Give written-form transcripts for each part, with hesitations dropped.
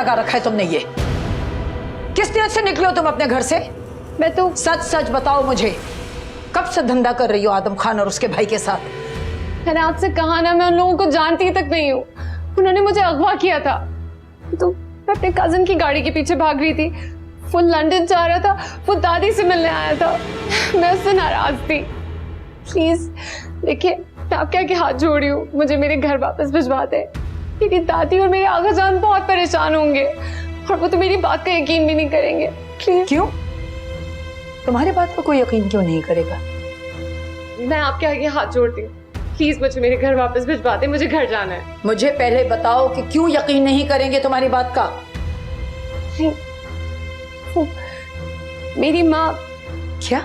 लगा रखा है तुमने ये? किस तरह से निकले हो तुम अपने घर से? मैं तो सच सच बताओ मुझे, कब से धंधा कर रही हो आदम खान और उसके भाई के साथ? मैंने आपसे कहा ना, मैं उन लोगों को जानती तक नहीं हूँ। उन्होंने मुझे अगवा किया था, तो मैं अपने कजिन की गाड़ी के पीछे भाग रही थी। वो लंदन जा रहा था, वो दादी से मिलने आया था। मैं उससे नाराज थी। प्लीज देखिए, मैं आपके आगे हाथ जोड़ रही हूँ, मुझे मेरे घर वापस भिजवा दे। मेरी दादी और मेरे आगा जान बहुत परेशान होंगे और वो तो मेरी बात का यकीन भी नहीं करेंगे। प्लीज। क्यों? तुम्हारी बात पर कोई यकीन क्यों नहीं करेगा? मैं आपके आगे हाथ जोड़ती हूँ, प्लीज मुझे मेरे घर वापस भिजवा दे, मुझे घर जाना है। मुझे पहले बताओ कि क्यों यकीन नहीं करेंगे तुम्हारी बात का? मेरी माँ। क्या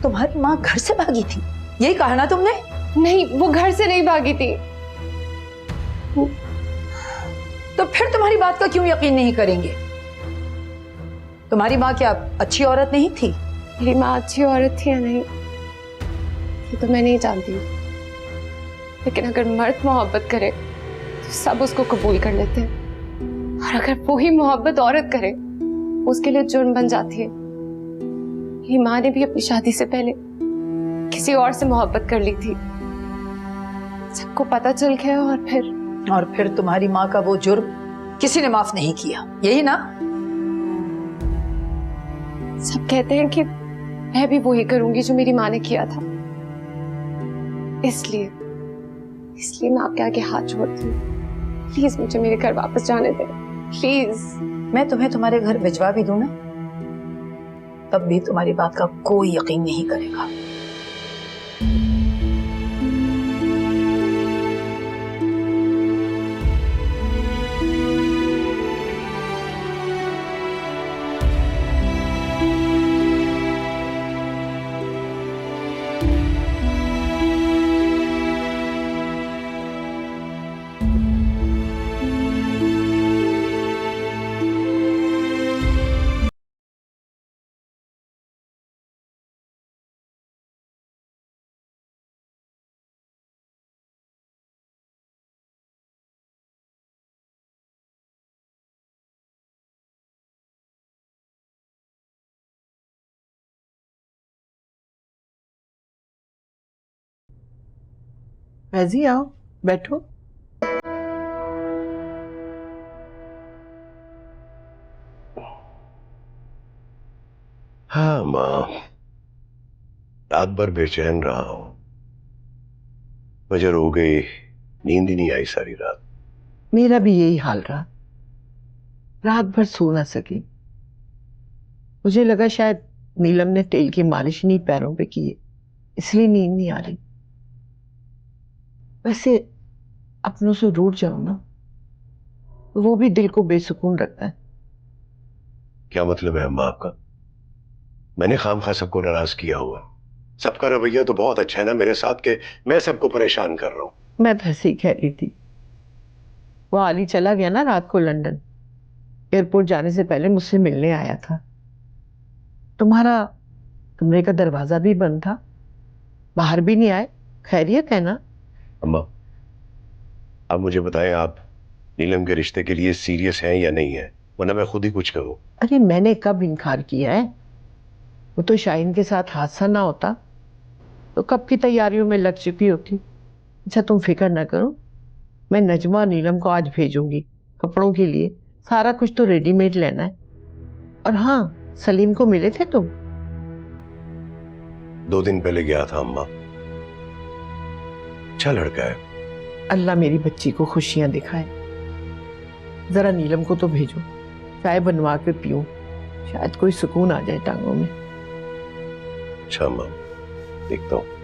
तुम्हारी माँ घर से भागी थी? यही कहा ना तुमने? नहीं, वो घर से नहीं भागी थी। तो फिर तुम्हारी बात का क्यों यकीन नहीं करेंगे? तुम्हारी माँ क्या अच्छी औरत नहीं थी? मेरी माँ अच्छी औरत थी या नहीं ये तो मैं नहीं जानती, लेकिन अगर मर्द मोहब्बत करे तो सब उसको कबूल कर लेते हैं, और अगर वही मोहब्बत औरत करे उसके लिए जुर्म बन जाती है। मेरी माँ ने भी अपनी शादी से पहले किसी और से मोहब्बत कर ली थी, सबको पता चल गया और फिर तुम्हारी माँ का वो जुर्म किसी ने माफ नहीं किया, यही ना? सब कहते हैं कि मैं भी वही करूंगी जो मेरी माँ ने किया था। इसलिए मैं आपके आगे हाथ जोड़ती हूँ, प्लीज मुझे मेरे घर वापस जाने दें, प्लीज। मैं तुम्हें तुम्हारे घर भिजवा भी दूं ना, तब भी तुम्हारी बात का कोई यकीन नहीं करेगा। फैजी आओ, बैठो। हाँ माँ, रात भर बेचैन रहा हूं। फजर हो गई, नींद ही नहीं आई सारी रात। मेरा भी यही हाल रहा, रात भर सो ना सकी। मुझे लगा शायद नीलम ने तेल की मालिश नहीं पैरों पे की है, इसलिए नींद नहीं आ रही। वैसे अपनों से रूठ जाओ ना, वो भी दिल को बेसुकून रखता है। क्या मतलब है अम्मा आपका? मैंने खामखा सबको नाराज किया हुआ? सबका रवैया तो बहुत अच्छा है ना मेरे साथ के मैं सबको परेशान कर रहा हूं। मैं तो ऐसे ही कह रही थी। वो आली चला गया ना रात को लंदन, एयरपोर्ट जाने से पहले मुझसे मिलने आया था। तुम्हारा कमरे का दरवाजा भी बंद था, बाहर भी नहीं आए। खैरियत है ना? अम्मा, आप मुझे बताएं, आप नीलम के रिश्ते के लिए सीरियस हैं या नहीं है, वरना मैं खुद ही कुछ करूं। अरे मैंने कब इनकार किया है? वो तो शाहीन के साथ हादसा ना होता तो कब की तैयारियों में लग चुकी होती। अच्छा तुम फिक्र ना करो, मैं नजमा और नीलम को आज भेजूंगी कपड़ों के लिए। सारा कुछ तो रेडीमेड लेना है। और हाँ, सलीम को मिले थे तुम? 2 दिन पहले गया था अम्मा, अच्छा लड़का है। अल्लाह मेरी बच्ची को खुशियां दिखाए। जरा नीलम को तो भेजो, चाय बनवा के पीऊं, शायद कोई सुकून आ जाए टांगों में। अच्छा अम्मा, देखता हूं।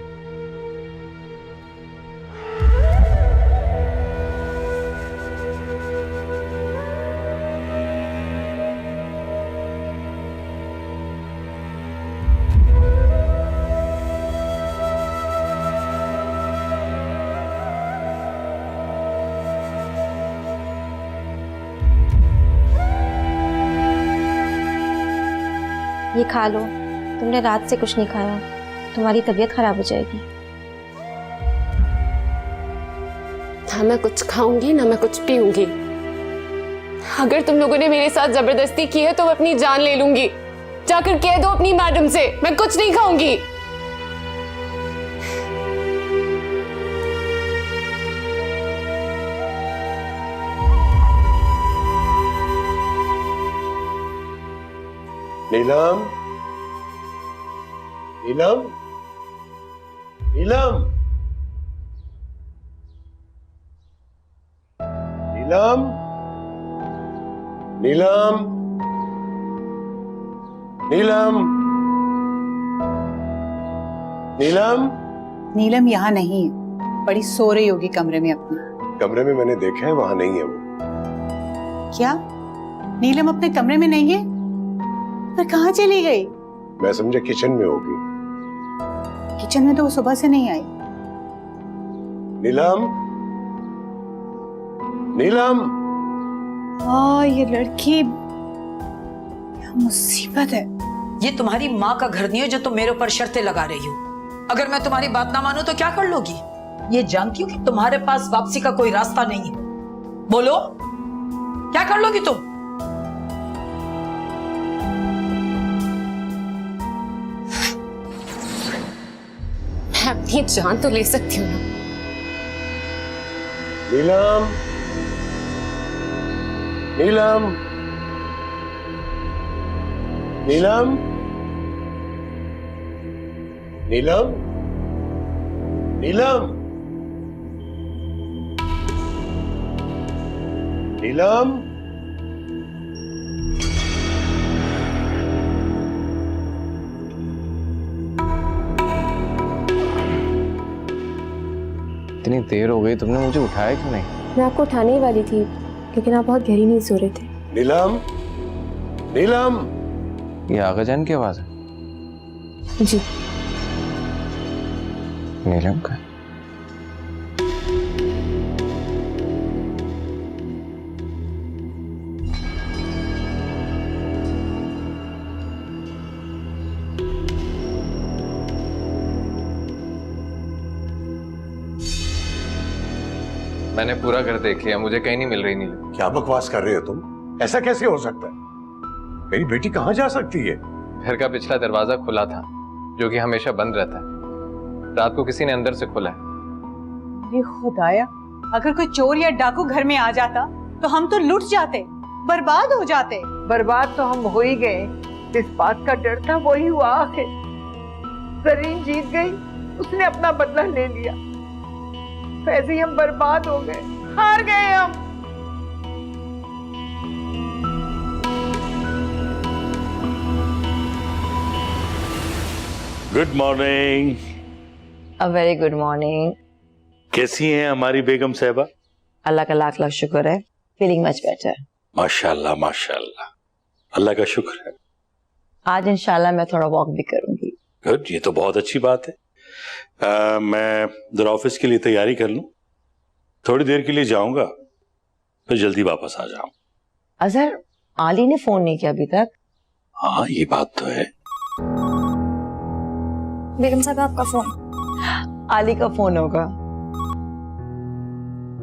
ये खा लो, तुमने रात से कुछ नहीं खाया, तुम्हारी तबीयत खराब हो जाएगी। ना मैं कुछ खाऊंगी ना मैं कुछ पीऊंगी। अगर तुम लोगों ने मेरे साथ जबरदस्ती की है तो मैं अपनी जान ले लूंगी। जाकर कह दो अपनी मैडम से मैं कुछ नहीं खाऊंगी। नीलम, नीलम, नीलम, नीलम, नीलम, नीलम, नीलम। नीलम यहाँ नहीं है, बड़ी सो रही होगी कमरे में अपने। कमरे में मैंने देखा है, वहां नहीं है वो। क्या नीलम अपने कमरे में नहीं है? पर कहाँ चली गई? मैं समझा किचन में होगी। किचन में तो वो सुबह से नहीं आई। नीलम, नीलम। ये लड़की, क्या मुसीबत है। ये तुम्हारी माँ का घर नहीं है जो तुम मेरे ऊपर शर्तें लगा रही हो। अगर मैं तुम्हारी बात ना मानूं तो क्या कर लोगी? ये जानती हूँ कि तुम्हारे पास वापसी का कोई रास्ता नहीं है। बोलो, क्या कर लोगी तुम? मैं अपनी जान तो ले सकती हूँ ना। नीलम, नीलम, नीलम, नीलम, नीलम, नीलम। इतनी देर हो गई, तुमने मुझे उठाया क्यों नहीं? मैं आपको उठाने ही वाली थी लेकिन आप बहुत गहरी नींद सो रहे थे। नीलम, नीलम। ये आगा जान की आवाज है? जी। नीलम का? मैंने पूरा घर देख लिया, मुझे कहीं नहीं मिल रही नीलम। क्या बकवास कर रहे हो तुम? ऐसा कैसे हो सकता है? मेरी बेटी कहाँ जा सकती है? घर का पिछला दरवाजा खुला था, जो कि हमेशा बंद रहता है। रात को किसी ने अंदर से खोला है। अरे खुदाया, अगर कोई चोर या डाकू घर में आ जाता तो हम तो लुट जाते, बर्बाद हो जाते। बर्बाद तो हम हो ही गए, जिस बात का डर था वही हुआ आखिर। जरीन जीत गई, उसने अपना बदला ले लिया। वैसे ही हम बर्बाद हो गए, हार गए हम। Good morning. A very good morning. कैसी हैं हमारी बेगम साहबा? अल्लाह का लाख लाख शुक्र है, फीलिंग मच बेटर। माशाल्लाह माशाल्लाह, अल्लाह का शुक्र है। आज इंशाल्लाह मैं थोड़ा वॉक भी करूंगी। गुड, ये तो बहुत अच्छी बात है। मैं जरा ऑफिस के लिए तैयारी कर लूं, थोड़ी देर के लिए जाऊंगा, फिर जल्दी वापस आ जाऊं। अजहर, आली ने फोन नहीं किया अभी तक? हाँ ये बात तो है। बेगम साहब आपका फोन। आली का फोन होगा।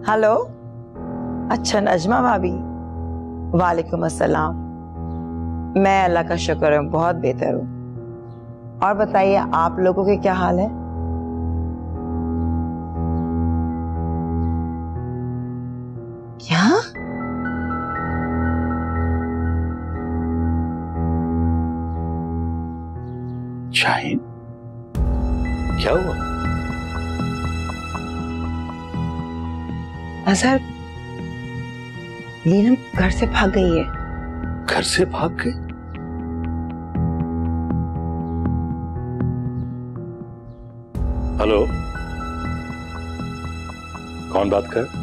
हेलो, अच्छा नजमा भाभी, वालेकुम अस्सलाम। मैं अल्लाह का शुक्र है बहुत बेहतर हूँ। और बताइए आप लोगों के क्या हाल है? क्या? शाहीन, क्या हुआ? अजहर, नीलम घर से भाग गई है। घर से भाग गई? हेलो, कौन बात कर?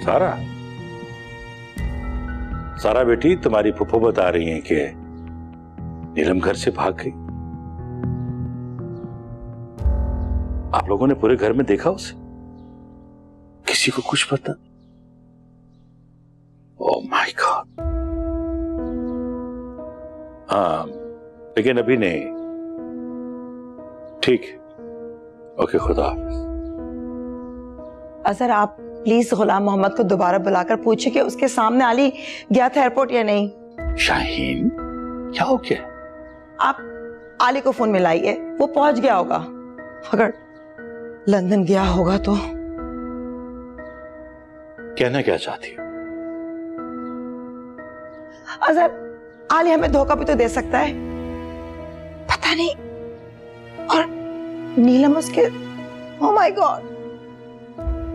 सारा? सारा बेटी, तुम्हारी फूफो बता रही हैं कि नीलम घर से भाग गई। आप लोगों ने पूरे घर में देखा उसे? किसी को कुछ पता? Oh my God. हाँ, लेकिन अभी नहीं। ठीक है, ओके, खुदा हाफिज। अजहर, आप प्लीज गुलाम मोहम्मद को दोबारा बुलाकर पूछे कि उसके सामने आली गया था एयरपोर्ट या नहीं। शाहीन, क्या हो गया? आप आली को फोन मिलाइए, वो पहुंच गया होगा। अगर लंदन गया होगा तो। कहना क्या चाहती हो? अजहर, आली हमें धोखा भी तो दे सकता है, पता नहीं। और नीलम उसके, ओह माय गॉड,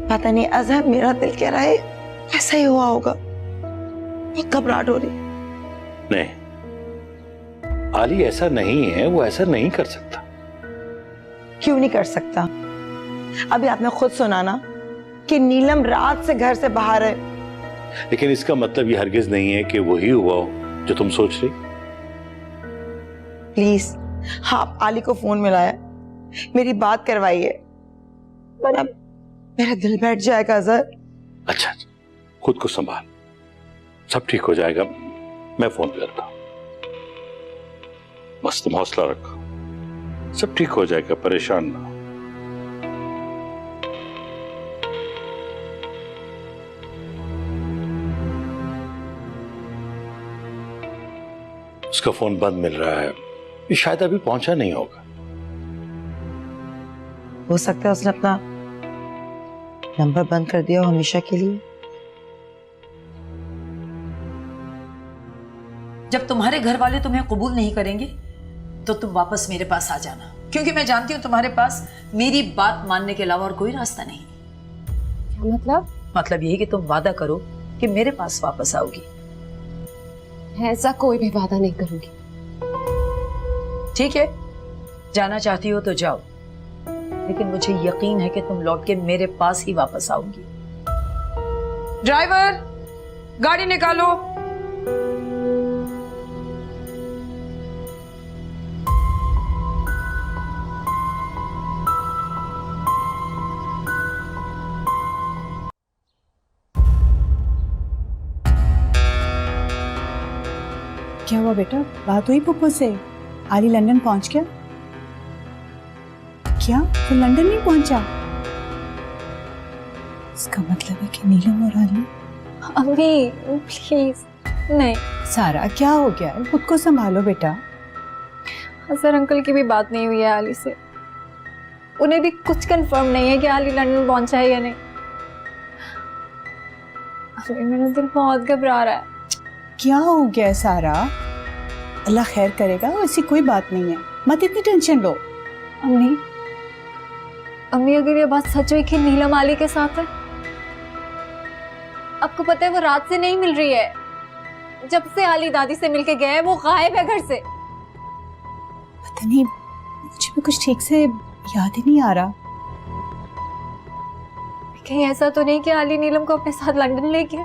पता नहीं अजहर, मेरा दिल कह रहा है ऐसा ही हुआ होगा। बहुत घबराहट हो रही। नहीं, आली ऐसा नहीं है, वो ऐसा नहीं कर सकता। क्यों नहीं कर सकता? अभी आपने खुद सुना ना कि नीलम रात से घर से बाहर है। लेकिन इसका मतलब ये हरगिज नहीं है कि वही हुआ हो जो तुम सोच रही। प्लीज आप आली को फोन मिलाया, मेरी बात करवाइए, वरना मेरा दिल बैठ जाएगा अजहर। अच्छा, खुद को संभाल, सब ठीक हो जाएगा, मैं फोन करता हूं। बस तुम हौसला रखो, सब ठीक हो जाएगा, परेशान ना हो। उसका फोन बंद मिल रहा है, ये शायद अभी पहुंचा नहीं होगा। हो सकता है उसने अपना नंबर बंद कर दिया हो हमेशा के लिए। जब तुम्हारे घर वाले तुम्हें कबूल नहीं करेंगे तो तुम वापस मेरे पास आ जाना, क्योंकि मैं जानती हूं तुम्हारे पास मेरी बात मानने के अलावा और कोई रास्ता नहीं। क्या मतलब? मतलब यही कि तुम वादा करो कि मेरे पास वापस आओगी। ऐसा कोई भी वादा नहीं करूंगी। ठीक है, जाना चाहती हो तो जाओ, लेकिन मुझे यकीन है कि तुम लौट के मेरे पास ही वापस आओगी। ड्राइवर, गाड़ी निकालो। क्या हुआ बेटा, बात हुई पप्पू से? आली लंदन पहुंच गया? क्या वो लंदन नहीं पहुंचा? इसका मतलब है कि नीलम और आली। अम्मी प्लीज नहीं। सारा, क्या हो गया है? खुद को संभालो बेटा। असर अंकल की भी बात नहीं हुई है आली से, उन्हें भी कुछ कंफर्म नहीं है कि आली लंदन पहुंचा है या नहीं। अरे मेरा दिल बहुत घबरा रहा है। क्या हो गया है सारा? अल्लाह खैर करेगा, ऐसी कोई बात नहीं है, मत इतनी टेंशन लो। अम्मी, अम्मी अगर ये बात सच हुई कि नीलम आली के साथ है, आपको पता है वो रात से नहीं मिल रही है। जब से आली दादी से मिलके गए वो गायब है घर से। पता नहीं, मुझे भी कुछ ठीक से याद ही नहीं आ रहा। कहीं ऐसा तो नहीं कि आली नीलम को अपने साथ लंदन ले गया?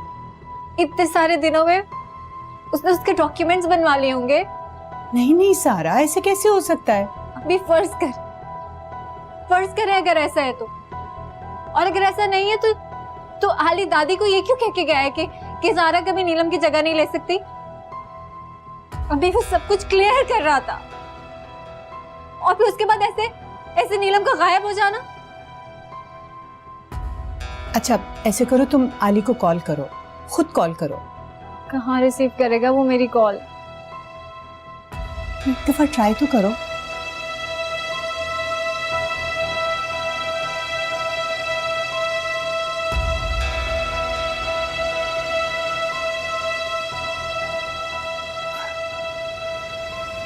इतने सारे दिनों में उसने उसके डॉक्यूमेंट्स बनवा लिए होंगे। नहीं नहीं सारा, ऐसे कैसे हो सकता है? अभी फर्ज कर अगर ऐसा है तो, और अगर ऐसा नहीं है तो आली दादी को ये क्यों कह के गया है कि ज़ारा कभी नीलम की जगह नहीं ले सकती? अभी वो सब कुछ क्लियर कर रहा था और फिर उसके बाद ऐसे नीलम का गायब हो जाना। अच्छा ऐसे करो, तुम आली को कॉल करो, खुद कॉल करो। कहाँ रिसीव करेगा वो मेरी कॉल? एक दफा ट्राई तो करो।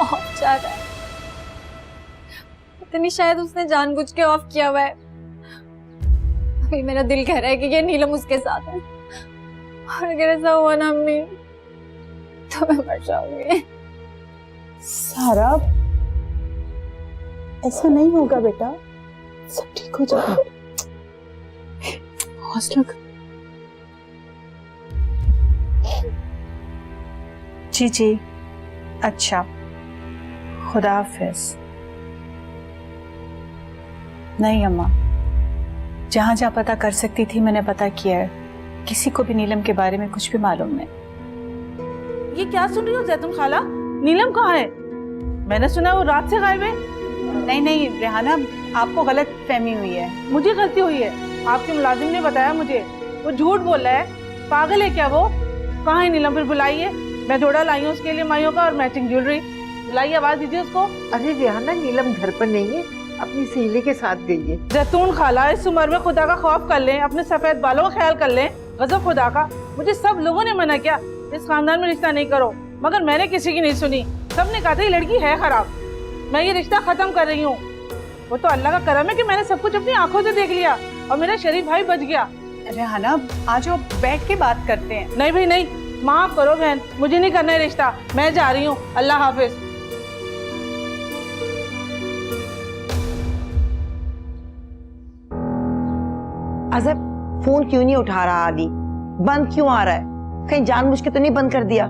ऑफ जा रहा है, इतनी शायद उसने जानबूझ के ऑफ किया हुआ है। अभी मेरा दिल कह रहा है कि ये नीलम उसके साथ है, और अगर ऐसा हुआ ना अम्मी तो मैं मर जाऊंगी। सारा, ऐसा नहीं होगा बेटा, सब ठीक हो जाएगा, हौसला कर। जी जी, अच्छा, खुदा हाफिज। नहीं अम्मा, जहां जहां पता कर सकती थी मैंने पता किया है, किसी को भी नीलम के बारे में कुछ भी मालूम नहीं। ये क्या सुन रही हो जैतून खाला? नीलम कहाँ है? मैंने सुना वो रात से गायब है। नहीं नहीं रेहाना, आपको गलत फहमी हुई है। मुझे गलती हुई है, आपके मुलाजिम ने बताया मुझे वो झूठ बोल रहा है, पागल है क्या वो? कहाँ है नीलम? फिर बुलाइए, मैं जोड़ा लाई हूँ उसके लिए माइयों का और मैचिंग ज्वेलरी। बुलाइए, आवाज दीजिए उसको। अरे रिहाना, नीलम घर पर नहीं है, अपनी सहेली के साथ गई है। जैतून खाला, इस उम्र में खुदा का खौफ कर लें, अपने सफेद बालों का ख्याल कर लें। गजब खुदा का, मुझे सब लोगों ने मना किया इस खानदान में रिश्ता नहीं करो, मगर मैंने किसी की नहीं सुनी। सबने कहा था ये लड़की है खराब, मैं ये रिश्ता खत्म कर रही हूँ। वो तो अल्लाह का करम है कि मैंने सब कुछ अपनी आंखों से देख लिया और मेरा शरीफ भाई बच गया। रेहाना, आज आप बैठ के बात करते हैं। नहीं भाई नहीं, माफ करो बहन, मुझे नहीं करना है रिश्ता, मैं जा रही हूँ। अल्लाह हाफिज। अजहर, फोन क्यों नहीं उठा रहा आदि? बंद क्यों आ रहा है? कहीं जानबूझ के तो नहीं बंद कर दिया?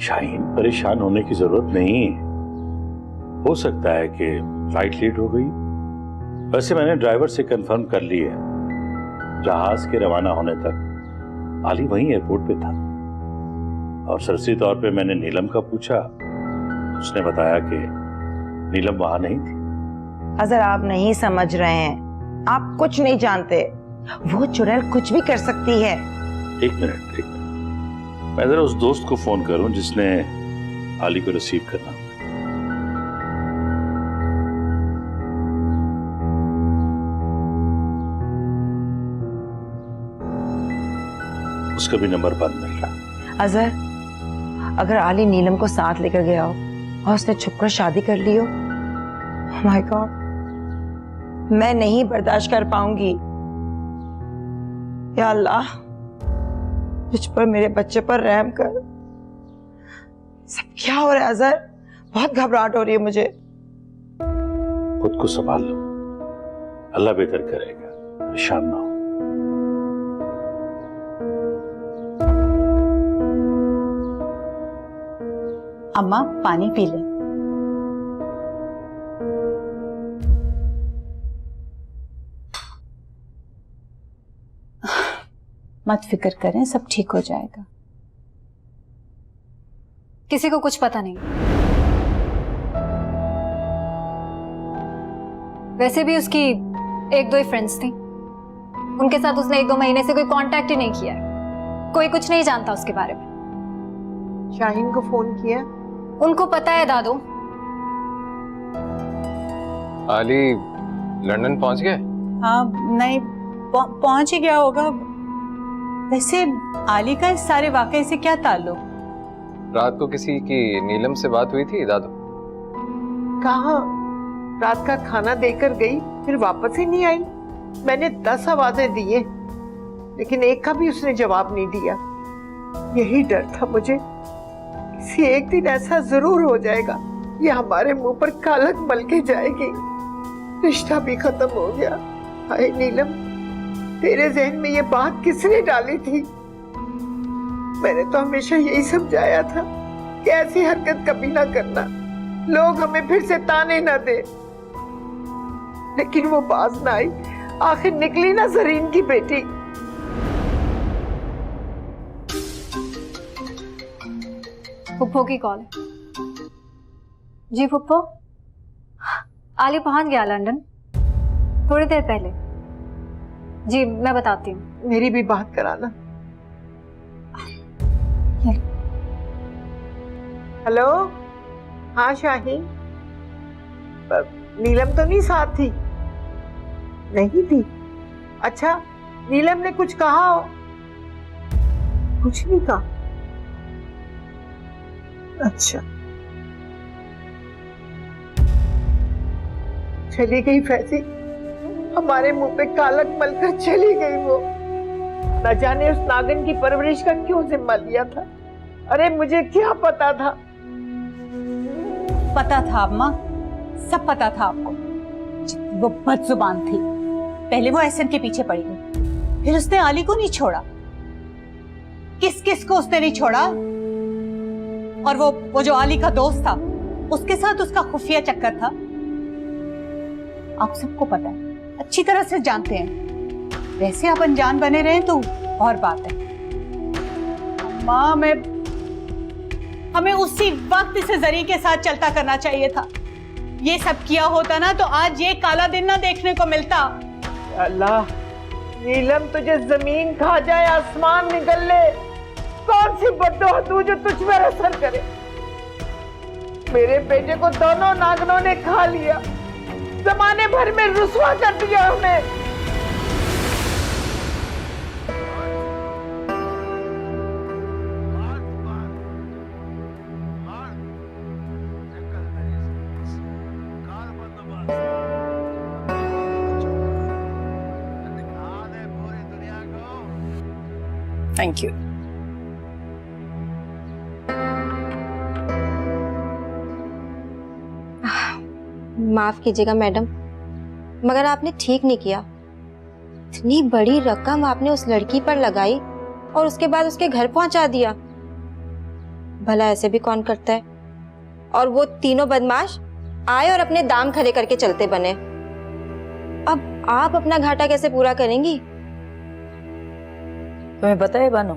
शाहीन, परेशान होने की जरूरत नहीं है। हो सकता है कि फ्लाइट लेट हो गई। वैसे मैंने ड्राइवर से कंफर्म कर ली है, जहाज के रवाना होने तक आली वहीं एयरपोर्ट पे था। और सरसरी तौर पे मैंने नीलम का पूछा, उसने बताया कि नीलम वहां नहीं थी। अजहर, आप नहीं समझ रहे हैं, आप कुछ नहीं जानते। वो चुड़ैल कुछ भी कर सकती है। एक मिनट, मैं जरा उस दोस्त को फोन करूं जिसने आली को रिसीव करना। उसका भी नंबर बंद मिल रहा। अजहर, अगर आली नीलम को साथ लेकर गया हो और उसने छुपकर शादी कर ली हो, माय गॉड, मैं नहीं बर्दाश्त कर पाऊंगी। या अल्लाह, मुझ पर, मेरे बच्चे पर रहम कर। सब क्या हो रहा है अजहर? बहुत घबराहट हो रही है मुझे। खुद को संभाल लो, अल्लाह बेहतर करेगा, परेशान ना हो। अम्मा, पानी पी ले। मत फिक्र करें, सब ठीक हो जाएगा। किसी को कुछ पता नहीं। वैसे भी उसकी एक दो ही फ्रेंड्स थी, उनके साथ उसने 1-2 महीने से कोई कांटेक्ट ही नहीं किया है। कोई कुछ नहीं जानता उसके बारे में। शाहीन को फोन किया? उनको पता है दादू। आली लंदन पहुंच गए? हाँ, नहीं पहुंच ही गया होगा। वैसे आली का इस सारे वाकये से क्या ताल्लुक? रात को किसी की नीलम से बात हुई थी दादू? कहाँ, रात का खाना देकर गई, फिर वापस ही नहीं आई। मैंने 10 आवाजें दिए, लेकिन एक का भी उसने जवाब नहीं दिया। यही डर था मुझे, किसी एक दिन ऐसा जरूर हो जाएगा, ये हमारे मुंह पर कालक मल के जाएगी। रिश्ता भी खत्म हो गया। हाय नीलम, तेरे जहन में ये बात किसने डाली थी? मैंने तो हमेशा यही समझाया था कि ऐसी हरकत कभी ना करना, लोग हमें फिर से ताने ना दे। लेकिन वो बाज ना आई, आखिर निकली ना जरीन की बेटी। फुप्पो की कॉल है। जी फुप्पो, आली पहुंच गया लंदन थोड़ी देर पहले। जी मैं बताती हूँ। मेरी भी बात कराना। हेलो, हाँ शाहीन, नीलम तो नहीं साथ थी? नहीं थी? अच्छा, नीलम ने कुछ कहा हो? कुछ नहीं कहा? अच्छा, चली गई फैजी, हमारे मुंह पे कालक मलकर चली गई वो। न जाने उस नागिन की परवरिश का क्यों जिम्मा लिया था। अरे मुझे क्या पता था? पता था अम्मा, सब पता था आपको। वो बदजुबान थी। पहले वो एहसन के पीछे पड़ी गई, फिर उसने आली को नहीं छोड़ा। किस किस को उसने नहीं छोड़ा। और वो जो आली का दोस्त था, उसके साथ उसका खुफिया चक्कर था। आप सबको पता है, अच्छी तरह से जानते हैं। वैसे आप अनजान बने रहे तो और बात है। अम्मा, हमें उसी वक्त इसे जरी के साथ चलता करना चाहिए था। ये सब किया होता ना तो आज ये काला दिन ना देखने को मिलता। अल्लाह, नीलम तुझे जमीन खा जाए, आसमान निकल ले, कौन सी बद्दुआ तू जो तुझ पर असर करे। मेरे बेटे को दोनों नागनों ने खा लिया, जमाने भर में रुसवा कर दिया हमें। Thank you. माफ कीजिएगा मैडम, मगर आपने ठीक नहीं किया। इतनी बड़ी रकम आपने उस लड़की पर लगाई और उसके बाद उसके घर पहुंचा दिया। भला ऐसे भी कौन करता है? और वो तीनों बदमाश आए और अपने दाम खड़े करके चलते बने। अब आप अपना घाटा कैसे पूरा करेंगी? तुम्हें पता है बानो,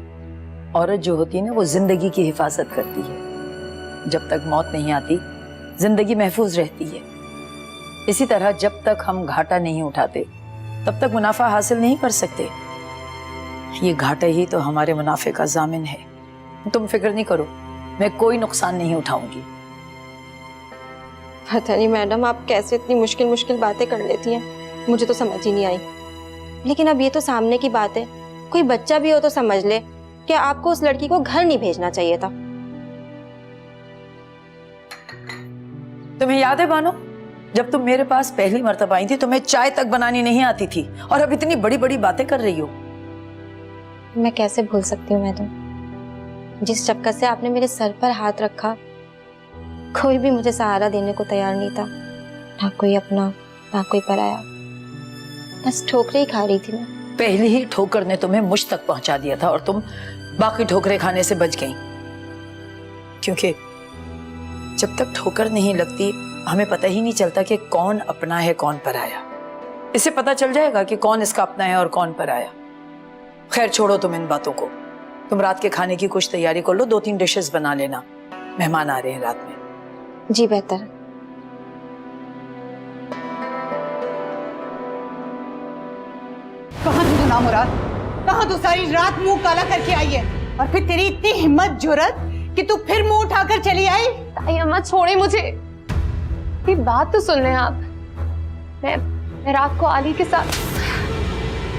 औरत जो होती है ना वो जिंदगी की हिफाजत करती है। जब तक मौत नहीं आती जिंदगी महफूज रहती है। इसी तरह जब तक हम घाटा नहीं उठाते तब तक मुनाफा हासिल नहीं कर सकते। ये घाटा ही तो हमारे मुनाफे का जामिन है। तुम फिक्र नहीं करो, मैं कोई नुकसान नहीं उठाऊंगी। पता नहीं मैडम आप कैसे इतनी मुश्किल मुश्किल बातें कर लेती हैं, मुझे तो समझ ही नहीं आई। लेकिन अब ये तो सामने की बात है, कोई बच्चा भी हो तो समझ ले कि आपको उस लड़की को घर नहीं भेजना चाहिए था। तुम्हें याद है बानो, जब तुम मेरे पास पहली मर्तबा आई थी तुम्हें चाय तक बनानी नहीं आती थी और अब इतनी बड़ी बड़ी बातें कर रही हो। मैं कैसे भूल सकती हूँ मैं तो। जिस चक्कर से आपने मेरे सर पर हाथ रखा, कोई भी मुझे सहारा देने को तैयार नहीं था, ना कोई अपना ना कोई पराया। बस ठोकरे ही खा रही थी मैं। पहली ही ठोकर ने तुम्हें मुझ तक पहुंचा दिया था और तुम बाकी ठोकरें खाने से बच गई। क्योंकि जब तक ठोकर नहीं लगती हमें पता ही नहीं चलता कि कौन अपना है कौन पराया। इसे पता चल जाएगा कि कौन इसका अपना है और कौन पराया। खैर छोड़ो तुम इन बातों को, तुम रात के खाने की कुछ तैयारी कर लो, 2-3 डिशेस बना लेना, मेहमान आ रहे हैं रात में। जी बेहतर। कहाँ तू नामुराद, कहाँ तू सारी रात मुंह काला करके आई है? और फिर तेरी इतनी हिम्मत जुर्रत कि तू फिर मुंह उठाकर चली आई? ताई अम्मा छोड़े मुझे, ये बात तो सुन लें आप। मैं रात को आली के साथ।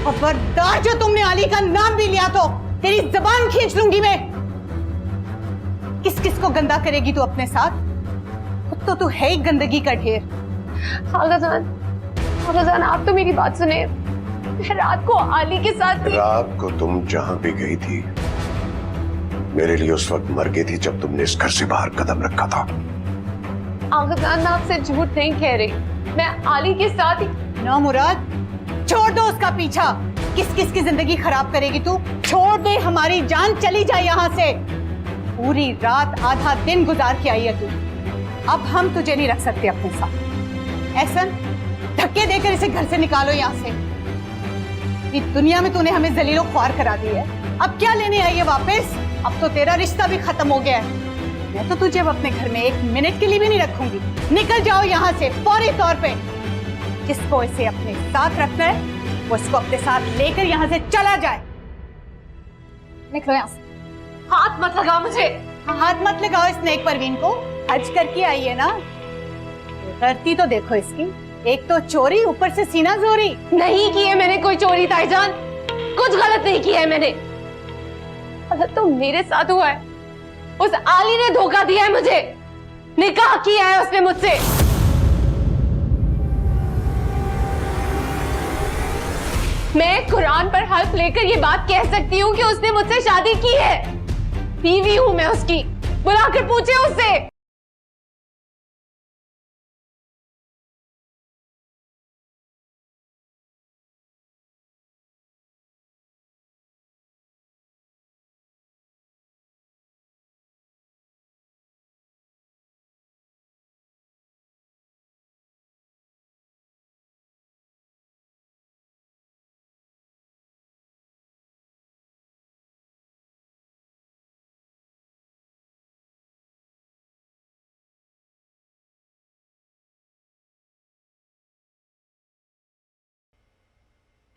खबरदार जो तुमने आली का नाम भी लिया तो तेरी जबान खींच लूंगी मैं। किस किस को गंदा करेगी तू अपने साथ? खुद तो तू है ही गंदगी का ढेर। खालाजान आप तो मेरी बात सुने। मैं रात को आली के साथ थी। रात को तुम जहां भी गई थी मेरे लिए उस वक्त मर गई थी जब तुमने इस घर से बाहर कदम रखा था। आगजान मैं आपसे झूठ नहीं कह रही, मैं आली के साथ ही। ना मुराद, छोड़ दो उसका पीछा। किस किस की जिंदगी खराब करेगी तू? छोड़ दे, हमारी जान चली जाए यहाँ से। पूरी रात आधा दिन गुजार के आई है तू, अब हम तुझे नहीं रख सकते अपने साथ। ऐसन धक्के देकर इसे घर से निकालो यहाँ से। इस दुनिया में तूने हमें जलीलो ख्वार करा दी है, अब क्या लेने आई है वापस? अब तो तेरा रिश्ता भी खत्म हो गया है। मैं तो तुझे अब अपने घर में 1 मिनट के लिए भी नहीं रखूंगी। निकल जाओ यहाँ से फौरी तौर पे। जिसको इसे अपने साथ रखना है वो इसको अपने साथ लेकर यहाँ से चला जाए। निकलो यहाँ से। हाथ मत लगाओ मुझे। हाथ मत लगाओ इस नेक परवीन को, हज करके आई है ना। करती तो देखो इसकी, एक तो चोरी, ऊपर से सीना जोरी। नहीं की है मैंने कोई चोरी ताईजान, कुछ गलत नहीं किया है मैंने। गलत तो मेरे साथ हुआ है। उस आली ने धोखा दिया है मुझे, निकाह किया है उसने मुझसे। मैं कुरान पर हल्फ लेकर ये बात कह सकती हूँ कि उसने मुझसे शादी की है। बीवी हूं मैं उसकी, बुलाकर पूछे उससे।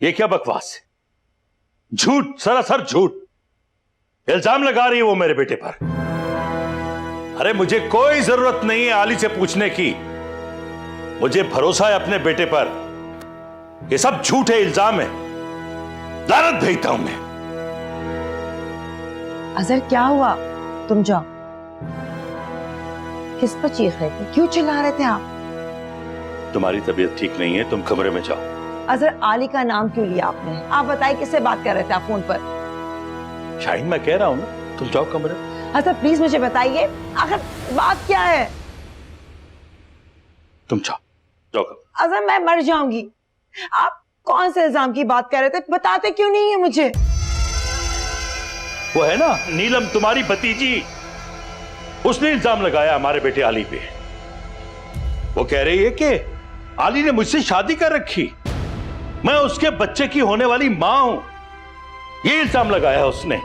ये क्या बकवास है? झूठ, सरासर झूठ। इल्जाम लगा रही है वो मेरे बेटे पर। अरे मुझे कोई जरूरत नहीं है आली से पूछने की, मुझे भरोसा है अपने बेटे पर। ये सब झूठ है, इल्जाम है। लानत भेजता हूं मैं। अजहर क्या हुआ? तुम जाओ। किस पर चीख रहे थे? क्यों चिल्ला रहे थे आप? तुम्हारी तबीयत ठीक नहीं है, तुम कमरे में जाओ। अजहर, आली का नाम क्यों लिया आपने? आप बताइए किससे बात कर रहे थे आप फोन पर? शाहीन, मैं कह रहा हूं ना, तुम जाओ कमरे। अजहर प्लीज मुझे बताइए आखिर बात क्या है? तुम जाओ, जाओ कमरे। अजहर मैं मर जाऊंगी। आप कौन से इल्जाम की बात कर रहे थे? बताते क्यों नहीं है मुझे? वो है ना नीलम, तुम्हारी भतीजी, उसने इल्जाम लगाया हमारे बेटे आली पे। वो कह रही है कि आली ने मुझसे शादी कर रखी, मैं उसके बच्चे की होने वाली मां हूं। ये इल्जाम लगाया उसने।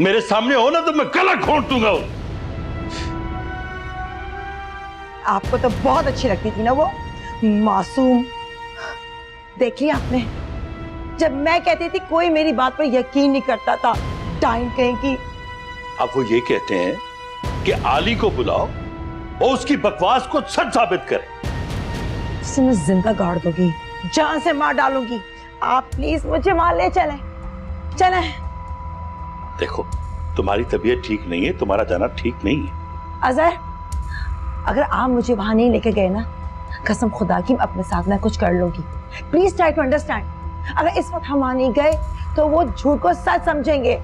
मेरे सामने हो ना तो मैं गला घोंट दूंगा। आपको तो बहुत अच्छी लगती थी ना वो मासूम। देख लिया आपने, जब मैं कहती थी कोई मेरी बात पर यकीन नहीं करता था। टाइम कहीं की। अब वो ये कहते हैं कि आली को बुलाओ और उसकी बकवास को सच साबित करे। उसे मैं जिंदा गाड़ दूंगी, जान से मार डालूंगी। आप प्लीज मुझे वहां ले चले। चले। देखो, तुम्हारी तबीयत ठीक नहीं है, तुम्हारा जाना ठीक नहीं है। अजहर, अगर आप मुझे वहां नहीं लेके गए ना, कसम खुदा की मैं अपने साथ ना कुछ कर लूंगी। Please try to understand. अगर इस वक्त हम वहां नहीं गए तो वो झूठ को सच समझेंगे।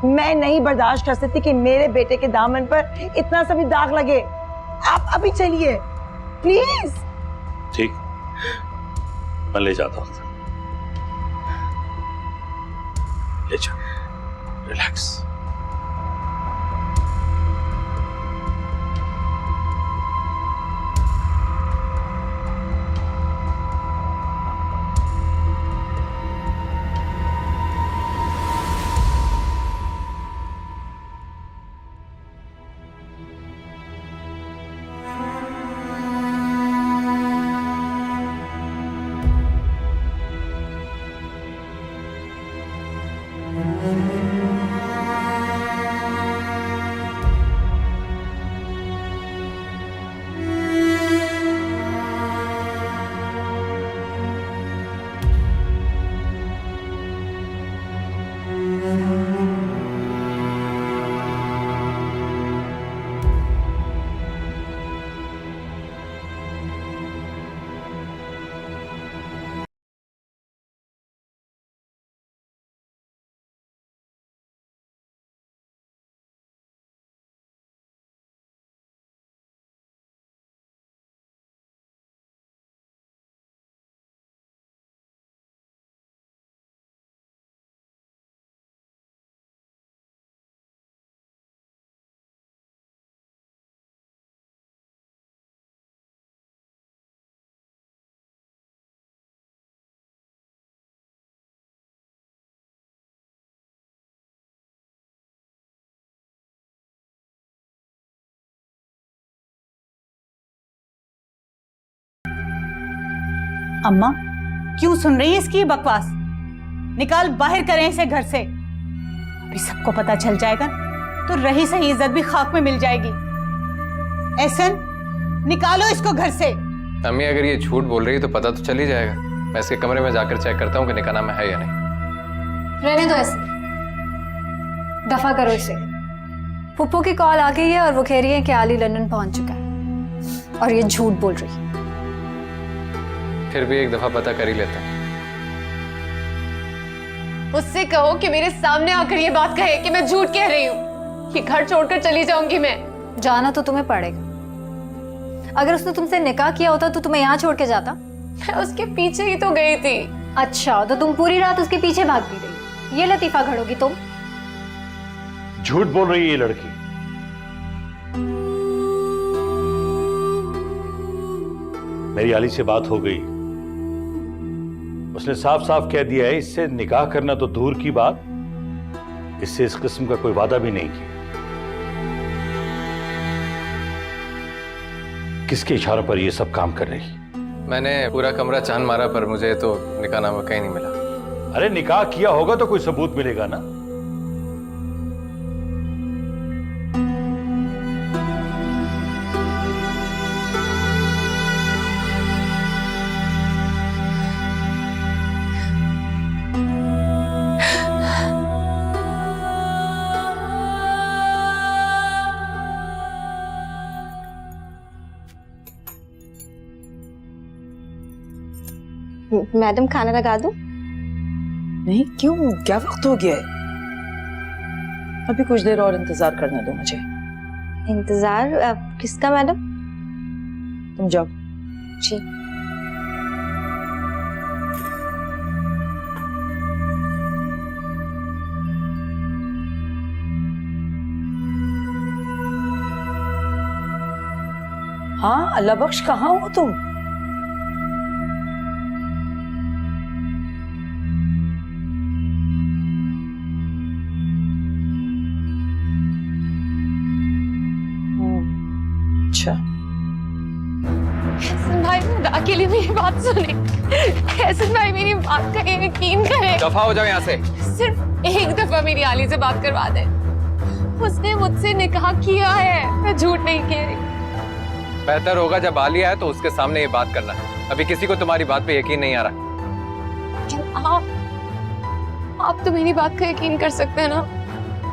मैं नहीं बर्दाश्त कर सकती कि मेरे बेटे के दामन पर इतना सा भी दाग लगे। आप अभी चलिए प्लीज। ठीक, मैं ले जाता हूं। ले जाओ, रिलैक्स। अम्मा, क्यों सुन रही है इसकी ये बकवास? निकाल बाहर करें इसे घर से। अभी सबको पता चल जाएगा तो रही सही इज्जत भी खाक में मिल जाएगी। एहसन, निकालो इसको घर से। अम्मी, अगर ये झूठ बोल रही है तो पता तो चल ही जाएगा। मैं इसके कमरे में जाकर चेक करता हूँ कि निकाह नामा है या नहीं। रहने दो ऐसे, दफा करो इसे। पुप्पो की कॉल आ गई है और वो कह रही है कि आली लंदन पहुंच चुका है और ये झूठ बोल रही है। फिर भी एक दफा पता कर ही लेते हैं। उससे कहो कि मेरे सामने आकर ये बात कहे कि मैं झूठ कह रही हूँ, कि घर छोड़कर चली जाऊंगी मैं। जाना तो तुम्हें पड़ेगा। अगर उसने तुमसे निकाह किया होता तो तुम्हें यहाँ छोड़ के जाता? मैं उसके पीछे ही तो गई थी। अच्छा, तो तुम पूरी रात उसके पीछे भागती रही। ये लतीफा घड़ोगी तुम? झूठ बोल रही है ये लड़की। मेरी आली से बात हो गई, उसने साफ साफ कह दिया है इससे निकाह करना तो दूर की बात, इससे इस किस्म का कोई वादा भी नहीं किया। किसके इशारों पर ये सब काम कर रही? मैंने पूरा कमरा छान मारा पर मुझे तो निकाह नामा कहीं नहीं मिला। अरे निकाह किया होगा तो कोई सबूत मिलेगा ना। मैडम खाना लगा दूं? नहीं, क्यों? क्या वक्त हो गया है? अभी कुछ देर और इंतजार करने दो मुझे। इंतजार किसका मैडम? तुम जाओ। जी। हाँ, अल्लाह बख्श, कहाँ हो तुम? अच्छा, एहसन भाई अकेले मेरी बात सुने। एहसन भाई मेरी बात का यकीन करें। दफा हो जाओ यहाँ से। सिर्फ एक दफा मेरी आली से बात करवा दे। उसने मुझसे निकाह किया है, मैं झूठ नहीं कह रही। बेहतर होगा जब आलिया है तो उसके सामने ये बात करना। अभी किसी को तुम्हारी बात पे यकीन नहीं आ रहा। आप तो मेरी बात का यकीन कर सकते हैं ना।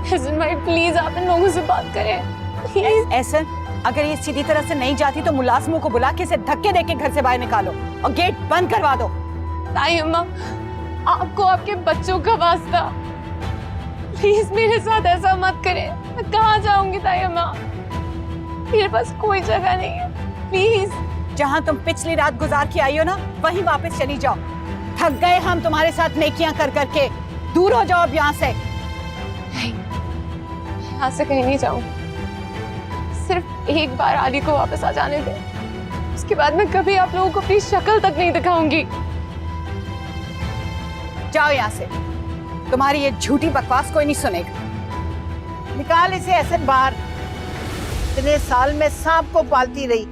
एहसन भाई प्लीज आप इन लोगों से बात करें प्लीज। ऐसा अगर ये सीधी तरह से नहीं जाती तो मुलाजमों को बुला के इसे धक्के देके घर से बाहर निकालो और गेट बंद करवा दो। ताई अम्मा, आपको आपके बच्चों का वास्ता, प्लीज मेरे साथ ऐसा मत करें। मैं कहाँ जाऊंगी ताई अम्मा? मेरे पास कोई जगह नहीं है, प्लीज। जहाँ तुम पिछली रात गुजार के आई हो ना, वहीं वापस चली जाओ। थक गए हम तुम्हारे साथ नेकियां कर करके। दूर हो जाओ अब यहाँ से। यहाँ से कहीं नहीं जाऊंगी। सिर्फ एक बार आली को वापस आ जाने दे, उसके बाद मैं कभी आप लोगों को अपनी शक्ल तक नहीं दिखाऊंगी। जाओ यहाँ से। तुम्हारी ये झूठी बकवास कोई नहीं सुनेगा। निकाल इसे ऐसे बाहर। इतने साल में सांप को पालती रही।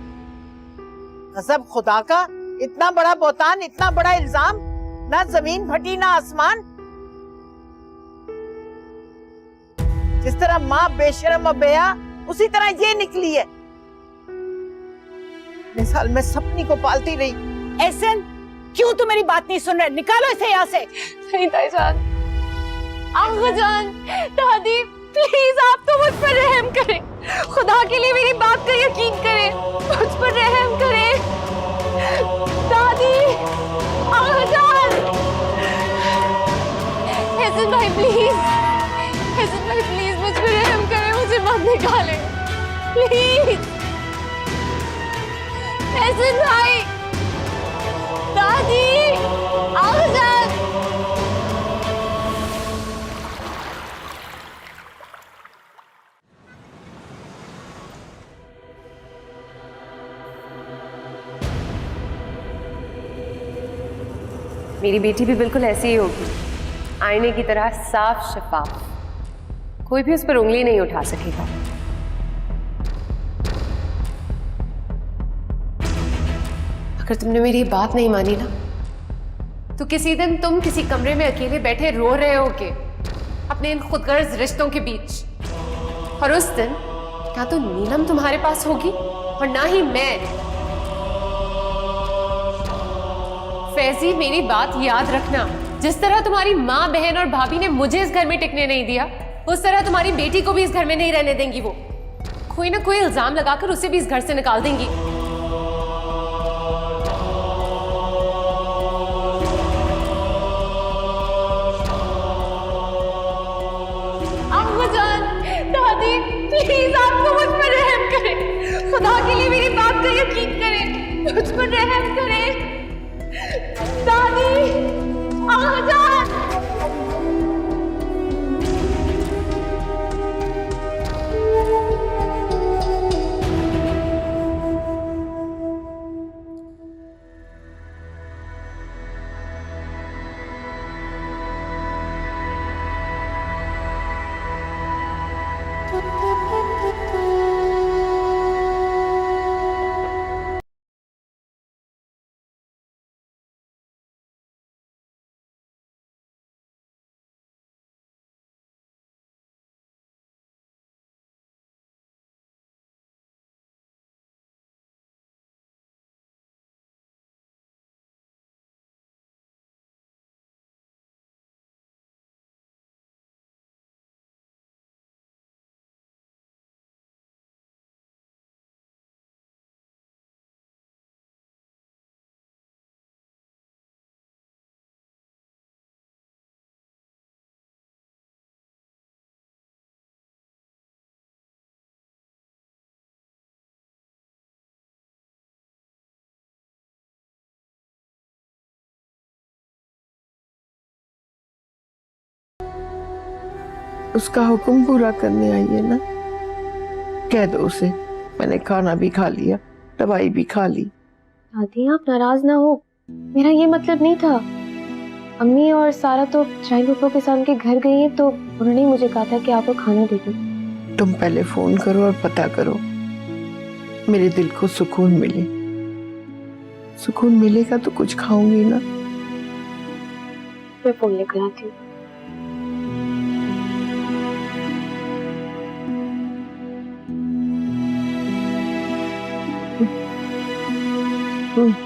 गजब खुदा का, इतना बड़ा बोतान, इतना बड़ा इल्जाम, ना जमीन फटी ना आसमान। जिस तरह माँ बेशरम और बेया, उसी तरह ये निकली है। इतने साल में सपनी को पालती रही। ऐसन क्यों तुम मेरी बात नहीं सुन रहे? निकालो इसे यहाँ से। नहीं ताई जान, आगा जान, दादी प्लीज आप तो मुझ पर रहम करें। खुदा के लिए मेरी बात का यकीन करें, मुझ पर रहम करें। दादी, आगा जान, एहसन भाई प्लीज, एहसन भाई प्लीज मुझ पर रहम करें, मुझे मत निकालें प्लीज। एहसन भाई, दादी, आगा जान। मेरी बेटी भी बिल्कुल ऐसी ही होगी, आईने की तरह साफ शफाफ, कोई भी उस पर उंगली नहीं उठा सकेगा। अगर तुमने मेरी बात नहीं मानी ना, तो किसी दिन तुम किसी कमरे में अकेले बैठे रो रहे होगे अपने इन खुदगर्ज रिश्तों के बीच, और उस दिन ना तो नीलम तुम्हारे पास होगी और ना ही मैं। फैजी मेरी बात याद रखना, जिस तरह तुम्हारी माँ, बहन और भाभी ने मुझे इस घर में टिकने नहीं दिया, उस तरह तुम्हारी बेटी को भी इस घर में नहीं रहने देंगी। वो कोई ना कोई इल्जाम लगाकर उसे भी इस घर से निकाल देंगी। दादी प्लीज आप तो मुझ पर रहम करें, खुदा के लिए मेरी बात का यकीन करें, मुझ पर रहम करें। दादी, आजान। उसका हुक्म पूरा करने आई है ना। कह दो उसे मैंने खाना भी खा लिया, दवाई भी खा ली। दादी आप नाराज ना हो, मेरा ये मतलब नहीं था। अम्मी और सारा तो शाहीन फूफा के साथ उनके घर गई है, तो उन्होंने मुझे कहा था कि आपको खाना दे दूं। तुम पहले फोन करो और पता करो, मेरे दिल को सुकून मिले। सुकून मिलेगा तो कुछ खाऊंगी ना। मैं फोन लेकर आती हूँ। हम्म।